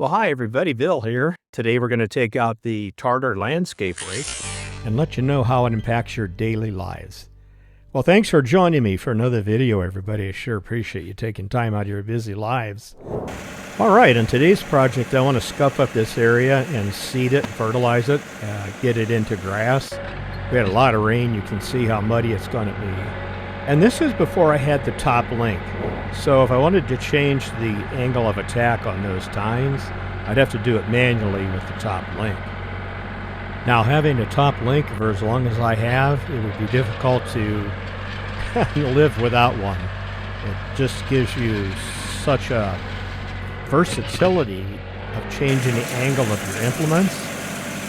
Well, hi everybody, Bill here. Today we're going to take out the Tarter Landscape Rake and let you know how it impacts your daily lives. Well, thanks for joining me for another video, everybody. I sure appreciate you taking time out of your busy lives. All right, in today's project, I want to scuff up this area and seed it, fertilize it, get it into grass. We had a lot of rain. You can see how muddy it's going to be. And this is before I had the top link. So if I wanted to change the angle of attack on those tines, I'd have to do it manually with the top link. Now, having a top link for as long as I have, it would be difficult to live without one. It just gives you such a versatility of changing the angle of your implements,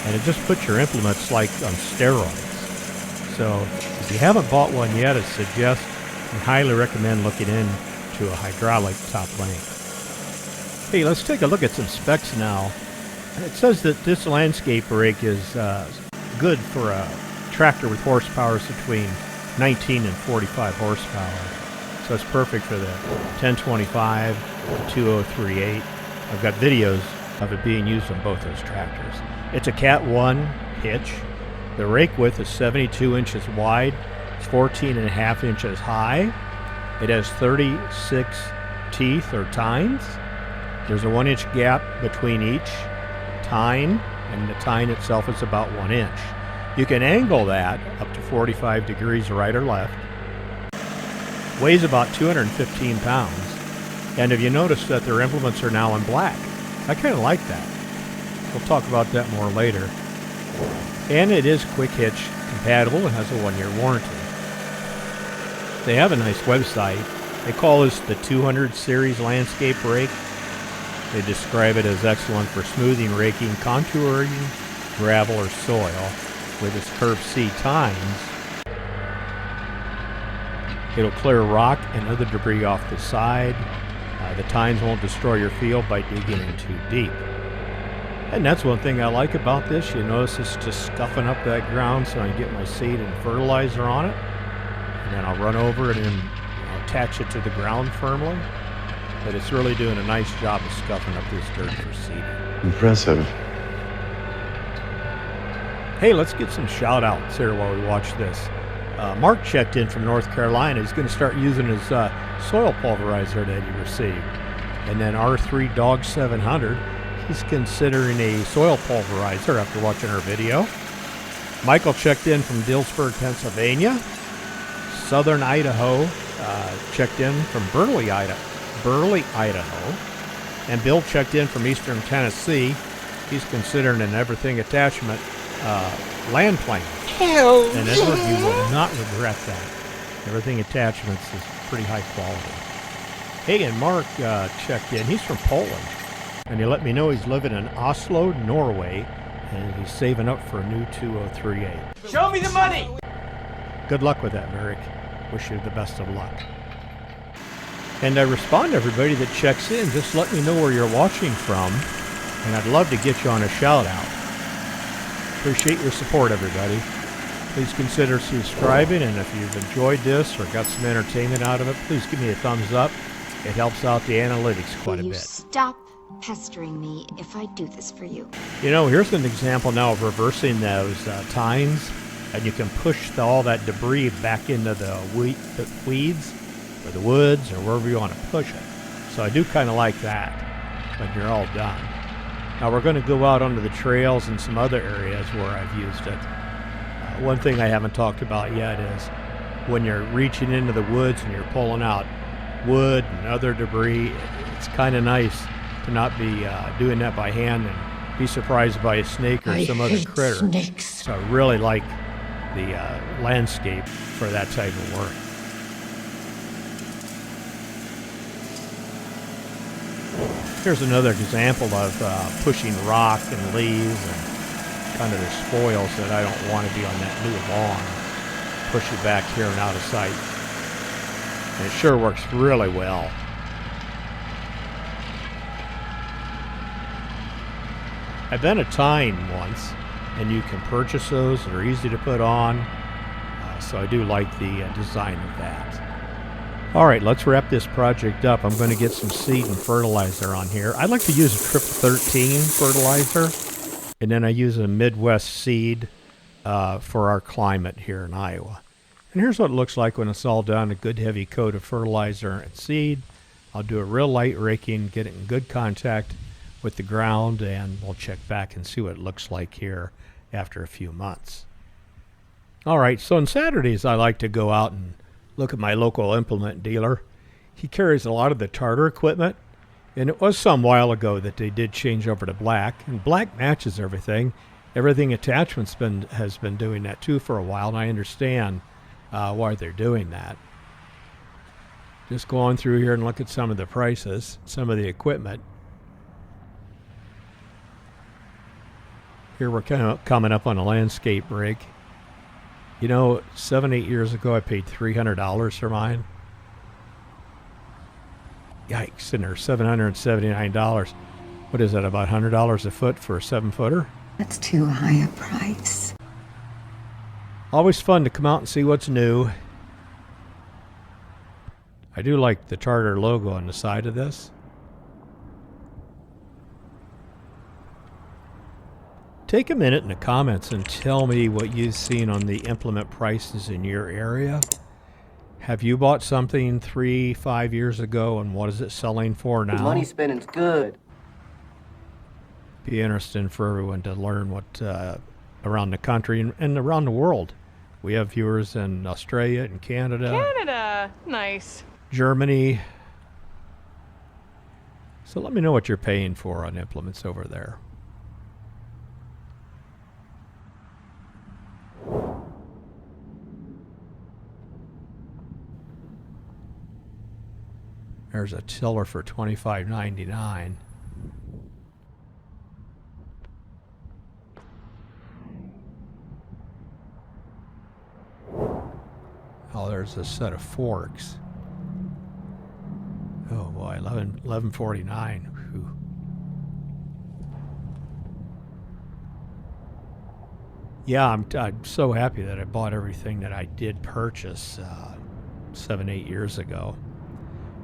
and it just puts your implements like on steroids. So if you haven't bought one yet, I suggest and highly recommend looking into a hydraulic top link. Hey, let's take a look at some specs now. It says that this landscape rake is good for a tractor with horsepower between 19 and 45 horsepower. So it's perfect for the 1025, the 2038. I've got videos of it being used on both those tractors. It's a Cat 1 hitch. The rake width is 72 inches wide. It's 14.5 inches high. It has 36 teeth or tines. There's a 1-inch gap between each tine, and the tine itself is about 1 inch. You can angle that up to 45 degrees right or left. Weighs about 215 pounds. And if you notice that their implements are now in black, I kind of like that. We'll talk about that more later. And it is quick hitch compatible and has a 1-year warranty. They have a nice website. They call this the 200 series landscape rake. They describe it as excellent for smoothing, raking, contouring gravel or soil with its curved C tines. It'll clear rock and other debris off the side. The tines won't destroy your field by digging in too deep. And that's one thing I like about this. You notice it's just scuffing up that ground so I can get my seed and fertilizer on it. And then I'll run over it and attach it to the ground firmly. But it's really doing a nice job of scuffing up this dirt for seeding. Impressive. Hey, let's get some shout outs here while we watch this. Mark checked in from North Carolina. He's going to start using his soil pulverizer that he received. And then R3 Dog 700. He's considering a soil pulverizer after watching our video. Michael checked in from Dillsburg, Pennsylvania. Southern Idaho checked in from Burley, Idaho. And Bill checked in from Eastern Tennessee. He's considering an everything attachment land plane. And Edward, you will not regret that. Everything attachments is pretty high quality. Hey, and Mark checked in. He's from Poland. And he let me know he's living in Oslo, Norway, and he's saving up for a new 2038. Show me the money! Good luck with that, Merrick. Wish you the best of luck. And I respond to everybody that checks in. Just let me know where you're watching from, and I'd love to get you on a shout-out. Appreciate your support, everybody. Please consider subscribing, and if you've enjoyed this or got some entertainment out of it, please give me a thumbs up. It helps out the analytics quite a bit. Stop pestering me if I do this for you. You know, here's an example now of reversing those tines, and you can push all that debris back into the weeds or the woods or wherever you want to push it. So I do kind of like that when you're all done. Now we're going to go out onto the trails and some other areas where I've used it. One thing I haven't talked about yet is when you're reaching into the woods and you're pulling out wood and other debris, it's kind of nice to not be doing that by hand and be surprised by a snake or some other critter. Snakes. So I really like the landscape for that type of work. Here's another example of pushing rock and leaves and kind of the spoils that I don't want to be on that new lawn. Push it back here and out of sight. And it sure works really well. I've been a tine once, and you can purchase those. They're easy to put on, so I do like the design of that. All right, let's wrap this project up. I'm going to get some seed and fertilizer on here. I like to use a Trip 13 fertilizer, and then I use a Midwest seed for our climate here in Iowa. And here's what it looks like when it's all done, a good heavy coat of fertilizer and seed. I'll do a real light raking, get it in good contact with the ground, and we'll check back and see what it looks like here after a few months. All right, so on Saturdays I like to go out and look at my local implement dealer. He carries a lot of the Tarter equipment, and it was some while ago that they did change over to black, and black matches everything. Everything Attachments has been doing that too for a while, and I understand why they're doing that. Just go on through here and look at some of the prices, some of the equipment. Here we're kind of coming up on a landscape rake. You know, 7-8 years ago, I paid $300 for mine. Yikes, and they're $779. What is that, about $100 a foot for a 7-footer? That's too high a price. Always fun to come out and see what's new. I do like the Tarter logo on the side of this. Take a minute in the comments and tell me what you've seen on the implement prices in your area. Have you bought something 3-5 years ago, and what is it selling for now? Money spending's good. Be interesting for everyone to learn what around the country and around the world. We have viewers in Australia and Canada. Canada, nice. Germany. So let me know what you're paying for on implements over there. There's a tiller for $25.99. Oh, there's a set of forks. Oh boy, $11.49. Whew. Yeah, I'm so happy that I bought everything that I did purchase 7-8 years ago.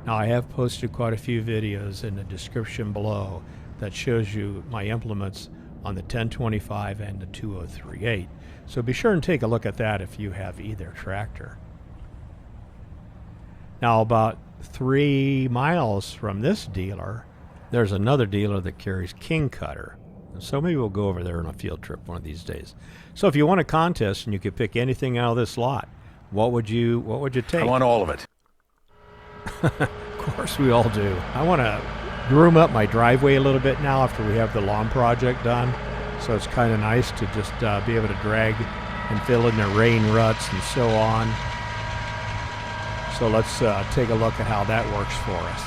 Now, I have posted quite a few videos in the description below that shows you my implements on the 1025 and the 2038. So be sure and take a look at that if you have either tractor. Now, about 3 miles from this dealer, there's another dealer that carries King Cutter. And so maybe we'll go over there on a field trip one of these days. So if you want a contest and you could pick anything out of this lot, what would you take? I want all of it. Of course we all do. I want to groom up my driveway a little bit now after we have the lawn project done. So it's kind of nice to just be able to drag and fill in the rain ruts and so on. So let's take a look at how that works for us.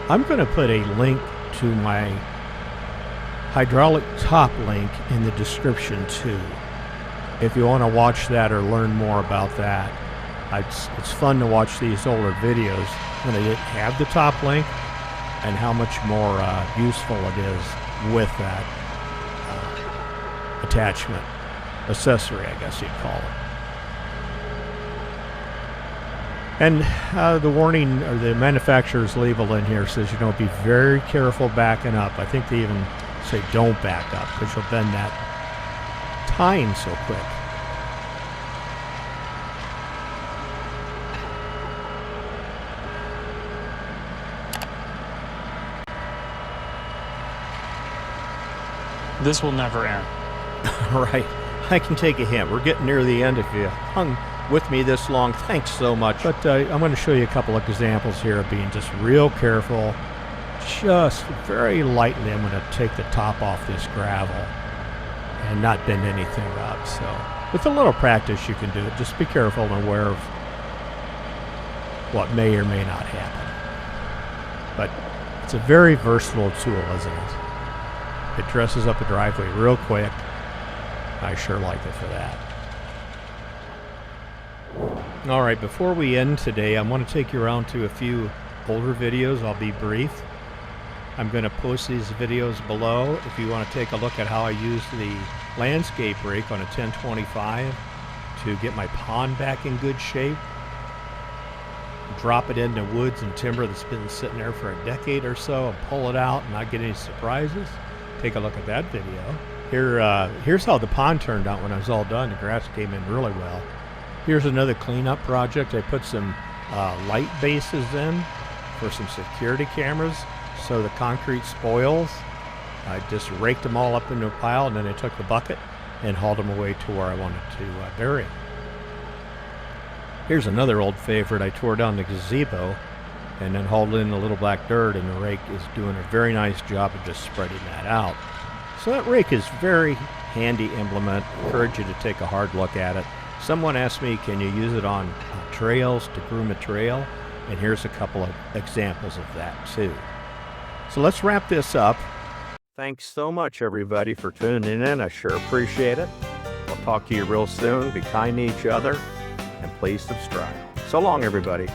I'm going to put a link to my hydraulic top link in the description too. If you want to watch that or learn more about that, it's fun to watch these older videos when they didn't have the top link and how much more useful it is with that attachment, accessory, I guess you'd call it. And the warning or the manufacturer's label in here says, be very careful backing up. I think they even say don't back up because you'll bend that tine so quick. This will never end. Right. I can take a hint. We're getting near the end. If you hung with me this long, thanks so much. But I'm going to show you a couple of examples here of being just real careful. Just very lightly, I'm going to take the top off this gravel and not bend anything up. So with a little practice, you can do it. Just be careful and aware of what may or may not happen. But it's a very versatile tool, isn't it? It dresses up a driveway real quick. I sure like it for that. All right, before we end today, I want to take you around to a few older videos. I'll be brief. I'm going to post these videos below if you want to take a look at how I use the landscape rake on a 1025 to get my pond back in good shape, drop it into woods and timber that's been sitting there for a decade or so, and pull it out and not get any surprises. Take a look at that video. Here's how the pond turned out when I was all done. The grass came in really well. Here's another cleanup project. I put some light bases in for some security cameras so the concrete spoils. I just raked them all up into a pile, and then I took the bucket and hauled them away to where I wanted to bury them. Here's another old favorite. I tore down the gazebo and then hauled in a little black dirt, and the rake is doing a very nice job of just spreading that out. So that rake is very handy implement. I encourage you to take a hard look at it. Someone asked me, can you use it on trails to groom a trail? And here's a couple of examples of that too. So let's wrap this up. Thanks so much, everybody, for tuning in. I sure appreciate it. We'll talk to you real soon. Be kind to each other, and please subscribe. So long, everybody.